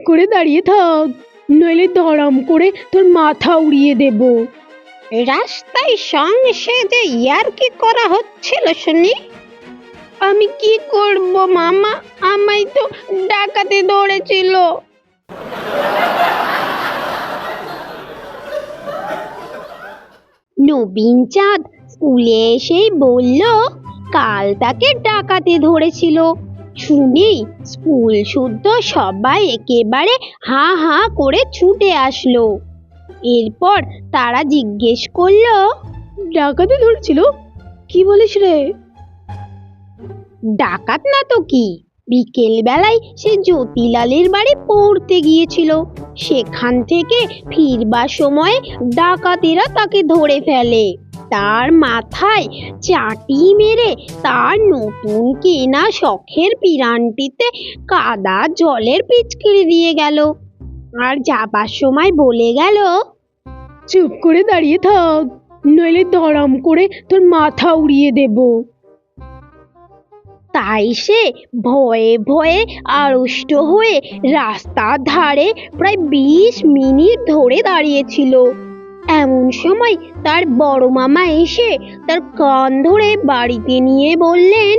করে দাঁড়িয়ে থাক, নইলে ধড়াম করে তোর মাথা উড়িয়ে দেব। রাস্তায় সঙ্গে সেজে ইয়ার্কি করা হচ্ছিল শুনি। আমি কি করব মামা, আমায় তো ডাকাতে ধরেছিল। নবীন চাঁদ স্কুলে এসেই বলল কাল তাকে ডাকাতে ধরেছিল। শুনেই স্কুল শুদ্ধ সবাই একেবারে হাঁ হাঁ করে ছুটে আসলো। এরপর তারা জিজ্ঞেস করলো, ডাকাতে ধরেছিল? কি বলিস রে? ডাকাত না তো কি, বিকেল বেলায় সে জ্যোতিলালের বাড়ি পড়তে গিয়েছিল। সেখান থেকে ফিরবার সময় ডাকাতেরা তাকে ধরে ফেলে। তার মাথায় চাটি মেরে তার নতুন কেনা শখের পিরানটিতে কাদা জলের পিচকিরি দিয়ে গেল। আর যাবার সময় বলে গেল, চুপ করে দাঁড়িয়ে থাক, নইলে ধড়াম করে তোর মাথা উড়িয়ে দেব। তাই সে ভয়ে ভয়ে আড়ষ্ট হয়ে রাস্তার ধারে প্রায় 20 মিনিট ধরে দাঁড়িয়েছিল। এমন সময় তার বড় মামা এসে তার কান ধরে বাড়িতে নিয়ে বললেন,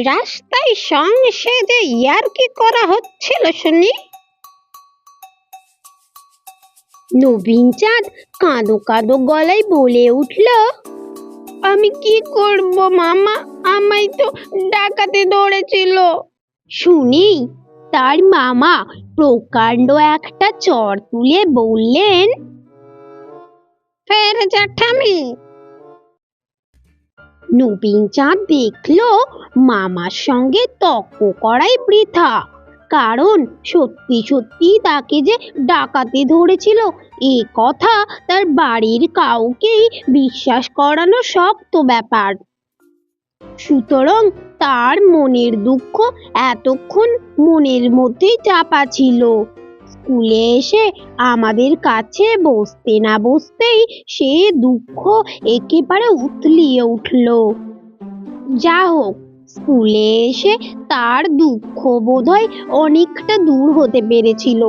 রাস্তায় সঙ্গে সেজে ইয়ার্কি করা হচ্ছিল শুনি। নবীন চাঁদ কাঁদো কাঁদো গলায় বলে উঠল, আমি কি করব মামা, আমায় তো ডাকাতে ধরেছিল। শুনেই তার মামা প্রকাণ্ড একটা চড় তুলে বললেন, ফের জ্যাঠামি। নবীন চাঁদ দেখলো মামার সঙ্গে তর্ক করাই বৃথা, কারণ সত্যি সত্যি তাকে যে ডাকাতে ধরেছিল এ কথা তার বাড়ির কাউকেই বিশ্বাস করানো শক্ত ব্যাপার। সুতরাং তার মনের দুঃখ এতক্ষণ মনের মধ্যেই চাপা ছিল। স্কুলে এসে আমাদের কাছে বসতে না বসতেই সে দুঃখ একেবারে উথলিয়ে উঠল। যা হোক, স্কুলে এসে তার দুঃখ বোধহয় অনেকটা দূর হতে পেরেছিল,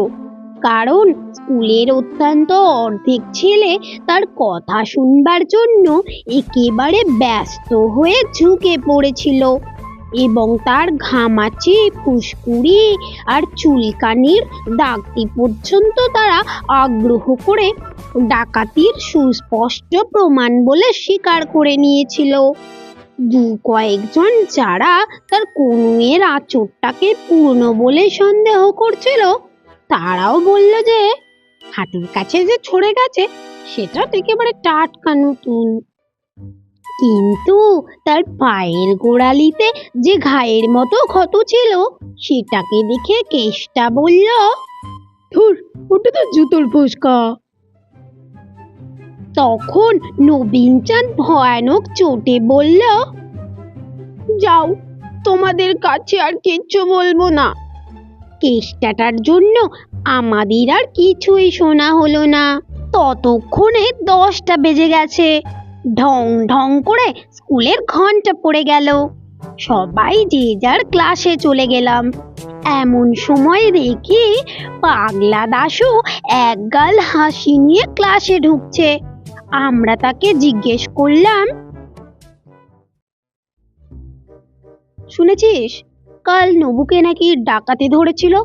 কারণ স্কুলের অত্যন্ত অর্ধেক ছেলে তার কথা শুনবার জন্য একেবারে ব্যস্ত হয়ে ঝুঁকে পড়েছিল এবং তার ঘামাচি, ফুসকুড়ি আর চুলকানির দাগটি পর্যন্ত তারা আগ্রহ করে ডাকাতির সুস্পষ্ট প্রমাণ বলে স্বীকার করে নিয়েছিল। কয়েকজন যারা তার কনুইয়ের আঁচড়টাকে পূর্ণ বলে সন্দেহ করছিল, তারাও বলল যে হাতের কাছে যে ছড়ে গেছে সেটা একেবারে টাটকা নতুন। কিন্তু তার পায়ের গোড়ালিতে যে ঘায়ের মতো ক্ষত ছিল সেটাকে দেখে কেষ্টা বলল, ধুর, ওটা তো জুতোর ফোসকা। তখন নবীন চাঁদ ভয়ানক চোটে বলল, যাও, তোমাদের কাছে আর কিচ্ছু বলবো না। কেষ্টাটার জন্য আমাদের আর কিছুই শোনা হলো না। ততক্ষণে 10টা বেজে গেছে। ঢং ঢং করে স্কুলের ঘন্টা পড়ে গেল। সবাই যে যার ক্লাসে চলে গেলাম। এমন সময় দেখি পাগলা দাশু একগাল হাসি নিয়ে ক্লাসে ঢুকছে। আমরা তাকে জিজ্ঞেস করলাম, শুনেছিস কাল নবুকে নাকি ডাকাতে ধরেছিল?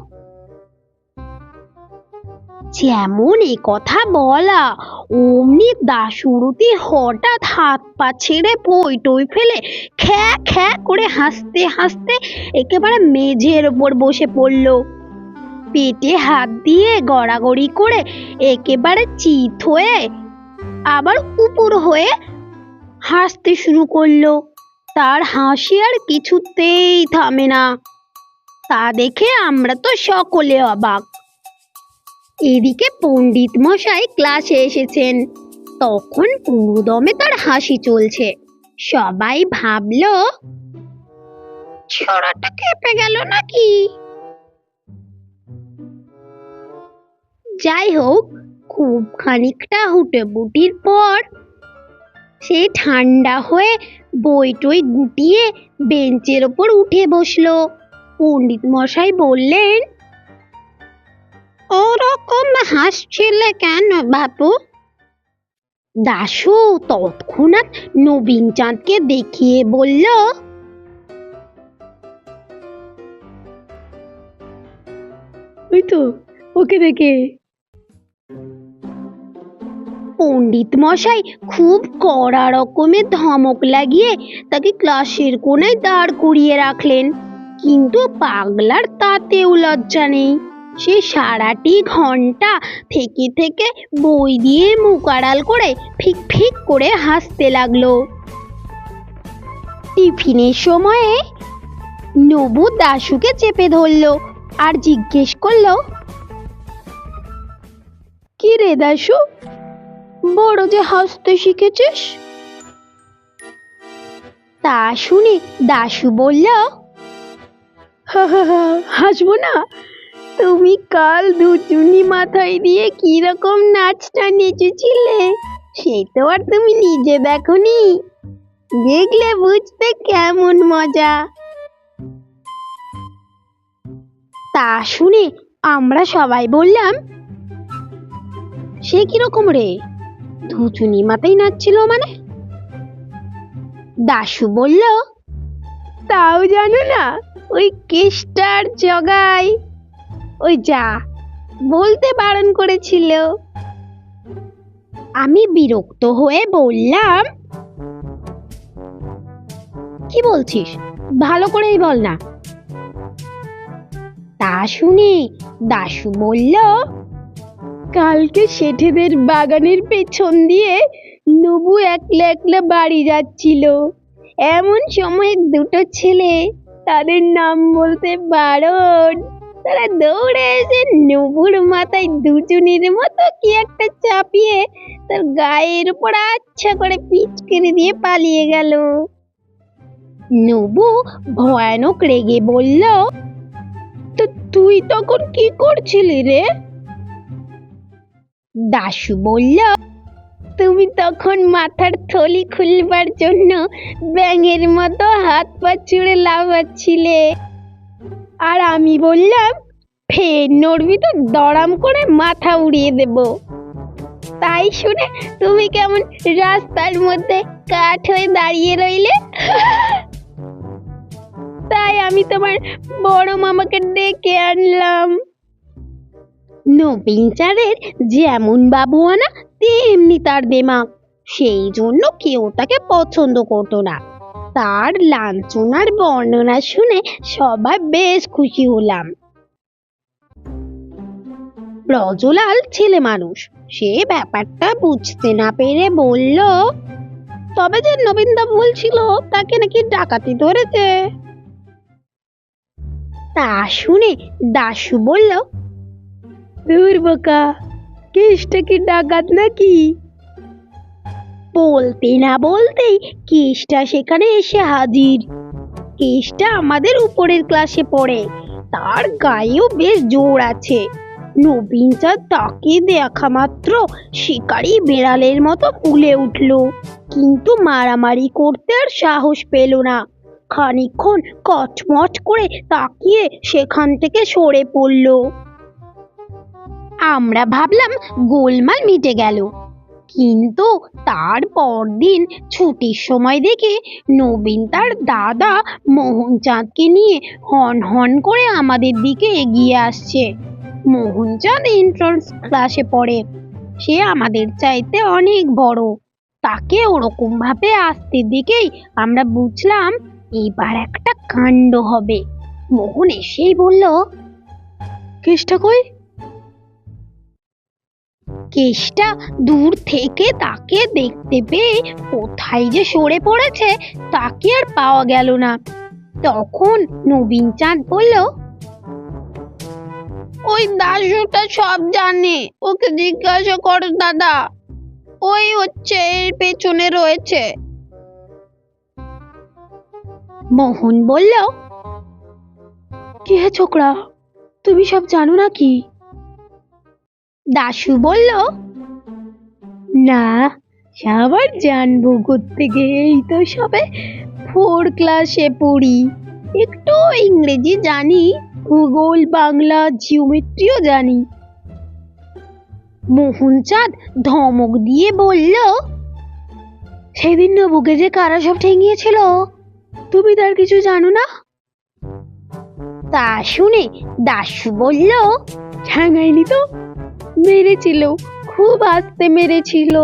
যেমন এ কথা বলা অমনি দাশুরুতি হঠাৎ হাত পা ছেড়ে পই টই ফেলে খ্যা খ্যা করে হাসতে হাসতে একেবারে মেঝের ওপর বসে পড়ল। পেটে হাত দিয়ে গড়াগড়ি করে একেবারে চিত হয়ে আবার উপর হয়ে হাসতে শুরু করলো। তার হাসি আর কিছুতেই থামে না। তা দেখে আমরা তো সকলে অবাক। এদিকে পণ্ডিত মশাই ক্লাসে এসেছেন, তখন পুরোদমে তার হাসি চলছে। সবাই ভাবলো ছড়াটা কেঁপে গেল নাকি। যাই হোক, খুব খানিকটা হুটোপুটির পর সে ঠান্ডা হয়ে বই টই গুটিয়ে বেঞ্চের ওপর উঠে বসলো। পণ্ডিত মশাই বললেন, হাসছিলে কেন বাপু? দাশু তৎক্ষণাৎ নবীন চাঁদকে দেখিয়ে বলল, ওই তো ওকে দেখে। পণ্ডিত মশাই খুব কড়া রকমের ধমক লাগিয়ে তাকে ক্লাসের কোণায় দাঁড় করিয়ে রাখলেন। কিন্তু পাগলার তাতেও লজ্জা নেই। সে সারাটি ঘন্টা থেকে থেকে বই দিয়ে মুখ আড়াল করে ফিক ফিক করে হাসতে লাগলো। টিফিনের সময়ে নবু দাশুকে চেপে ধরলো আর জিজ্ঞেস করলো, কি রে দাশু, বড় যে হাসতে শিখেছিস? তা শুনে দাশু বলল, হা হা হা, হাসবো না? তুমি কাল দুচুনি মাথায় দিয়ে কিরকম নাচটা নেচেছিলে সে তো আর তুমি নিজে দেখোনি, দেখলে বুঝতে কেমন মজা। তা শুনে আমরা সবাই বললাম, সে কিরকম রে, দুচুনি মাথায় নাচছিল মানে? দাশু বলল, তাও জানো না? ওই কেষ্টার জগাই, ওই যা বলতে বারণ করেছিল। আমি বিরক্ত হয়ে বললাম, কি বলছিস, ভালো করেই বল না। তা শুনে দাশু বলল, কালকে শেঠেদের বাগানের পেছন দিয়ে নবু একলা একলা বাড়ি যাচ্ছিল। এমন সময় দুটো ছেলে, তাদের নাম বলতে বারণ, তারা দৌড়ে এসে নবুর মাথায় দুচুনির মতো কি একটা চাপিয়ে তার গায়ের উপর আচ্ছা করে পিচকারি দিয়ে পালিয়ে গেল। নবু ভয়ানক রেগে বলল, তো তুই তখন কি করছিলি রে? দাশু বলল, তুমি তখন মাথার থলি খুলবার জন্য ব্যাঙের মতো হাত পা ছুঁড়ে লাফাচ্ছিলে, আর আমি বললাম ফের নড়বি তো দড়াম করে মাথা উড়িয়ে দেব। তাই শুনে তুমি কেমন রাস্তার মধ্যে কাঠ হয়ে দাঁড়িয়ে রইলে। তাই আমি তোমার বড় মামাকে ডেকে আনলাম। নবীন চাঁদের যেমন বাবুয়ানা তেমনি তার দেমাগ, সেই জন্য কেউ তাকে পছন্দ করতো না। তার লাঞ্ছনার বর্ণনা শুনে সবাই বেশ খুশি হলাম। ব্রজলাল ছেলে মানুষ, সে ব্যাপারটা বুঝতে না পেরে বলল, তবে যে নবীনদা বলছিল তাকে নাকি ডাকাতি ধরেছে। তা শুনে দাশু বলল, ধুর বোকা, কেসটা কি ডাকাত নাকি? বলতে না বলতেই কেসটা সেখানে এসে হাজির। কেসটা আমাদের উপরের ক্লাসে পড়ে, তার গায়েও বেশ জোর আছে। নবীন চাঁদ তাকে দেখা মাত্র শিকারী বেড়ালের মতো ফুলে উঠল, কিন্তু মারামারি করতে আর সাহস পেল না। খানিকক্ষণ কটমট করে তাকিয়ে সেখান থেকে সরে পড়ল। আমরা ভাবলাম গোলমাল মিটে গেল, কিন্তু তার পরদিন ছুটির সময় দেখে নবীন তার দাদা মোহনচাঁদকে নিয়ে হন হন করে আমাদের দিকে এগিয়ে আসছে। মোহনচাঁদ এন্ট্রান্স ক্লাসে পড়ে, সে আমাদের চাইতে অনেক বড়। তাকে ওরকম ভাবে আসতে দেখেই আমরা বুঝলাম এবার একটা কাণ্ড হবে। মোহন এসেই বলল, কেসটা কই? কেসটা দূর থেকে তাকে দেখতে পেয়ে কোথায় যে সরে পড়েছে তাকে আর পাওয়া গেল না। তখন নবীন চাঁদ বলল, ওই দাশুটা সব জানে, ওকে জিজ্ঞাসা করো দাদা, ওই হচ্ছে এর পেছনে রয়েছে। মোহন বলল, কি হে ছোকরা, তুমি সব জানো নাকি? দাশু বলল, না, সবার জানবো কোত্থেকে, এই তো সবে 4 ক্লাসে পড়ি, একটু ইংরেজি জানি, ভূগোল, বাংলা, জিওমেট্রিও জানি। মোহনচাঁদ ধমক দিয়ে বলল, সেদিন নবুকে যে কারা সব ঠেঙিয়েছিল, তুমি তার কিছু জানো না? তা শুনে দাশু বলল, ঠ্যাঙায়নি তো, মেরেছিল, খুব আস্তে মেরেছিল।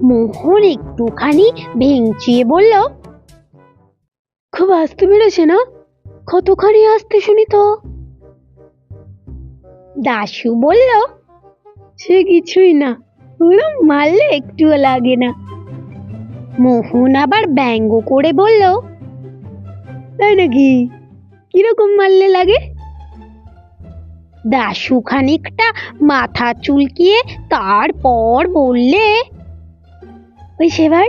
মোহন একটুখানি ভেঙচিয়ে বলল, খুব আস্তে মেরেছে না? কতখানি আস্তে শুনি তো। দাশু বলল, সে কিছুই না, ওরম মারলে একটুও লাগে না। মোহন আবার ব্যঙ্গ করে বলল, তাই নাকি? কিরকম মারলে লাগে? দাশু খানিকটা মাথা চুলকিয়ে তারপর বললে, ওই সেবার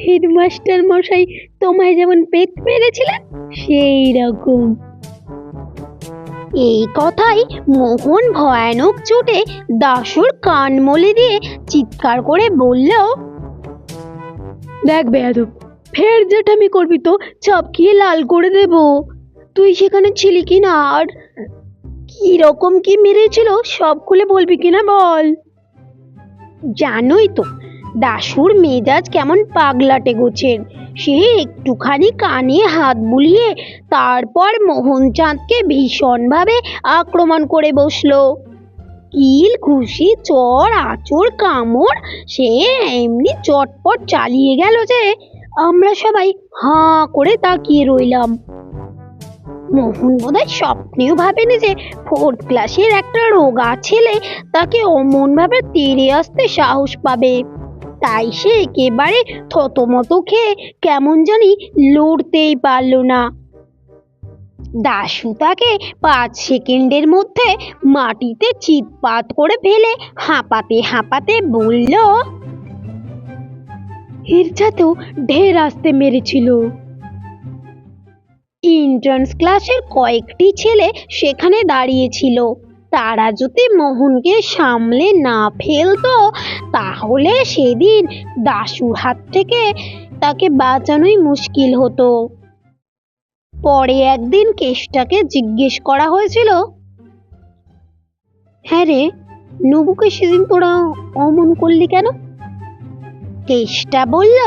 হেডমাস্টার মশাই তোমায় যেমন পেট মেরেছিলেন, সেই রকম। এই কথাই মোহন ভয়ানক চোটে দাশুর কান মলে দিয়ে চিৎকার করে বলল, দেখ বেয়াদব, ফের জেঠামি করবি তো চাপকিয়ে লাল করে দেব। তুই সেখানে ছিলি কিনা, আর কি রকম কি মেরেছিল সব খুলে বলবি কিনা বল। জানোই তো দাশুর মেজাজ কেমন পাগলাটে গোছের। সে একটুখানি কানে হাত বুলিয়ে তারপর মোহনচাঁদকে ভীষণভাবে আক্রমণ করে বসলো। কিল ঘুষি চড় আঁচড় কামড় সে এমনি চটপট চালিয়ে গেল যে আমরা সবাই হাঁ করে তাকিয়ে রইলাম। মোহন বোধহয় স্বপ্নেও ভাবেনি যে 4th ক্লাসের একটা রোগা ছেলে তাকে অমন ভাবে তেড়ে আসতে সাহস পাবে। তাই সে একেবারে থতমত খেয়ে কেমন জানি লড়তেই পারল না। দাশু তাকে 5 সেকেন্ডের মধ্যে মাটিতে চিৎপাত করে ফেলে হাঁপাতে হাঁপাতে বলল, হিরছা তো ঢের আসতে মেরেছিল। এন্ট্রান্স ক্লাসের কয়েকটি ছেলে সেখানে দাঁড়িয়েছিল। তারা যদি মোহনকে সামলে না ফেলতো তাহলে সেদিন দাশুর হাত থেকে তাকে বাঁচানোই মুশকিল হতো। পরে একদিন কেষ্টাকে জিজ্ঞেস করা হয়েছিল, হ্যাঁ রে, নবুকে সেদিন তোরা অমন করলি কেন? কেষ্টা বলল,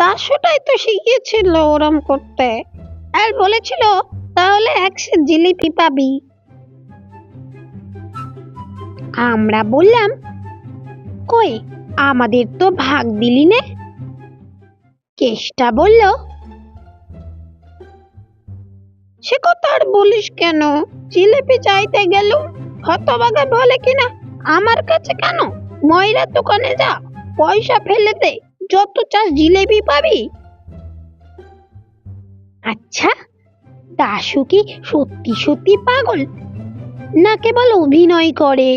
দাশুটাই তো শিখিয়েছিল ওরম করতে, আর বলেছিল তাহলে 100 জিলিপি পাবি। আমরা বললাম, কই আমাদের তো ভাগ দিলি নে? কেষ্টা বলল, সে কথা আর বলিস কেন, জিলিপি চাইতে গেল হতভাগা বলে কিনা আমার কাছে কেন, ময়রার দোকানে যা, পয়সা ফেলে দে, যত চাস জিলিপি পাবি। আচ্ছা, দাশু কি সত্যি সত্যি পাগল, না কেবল অভিনয় করে?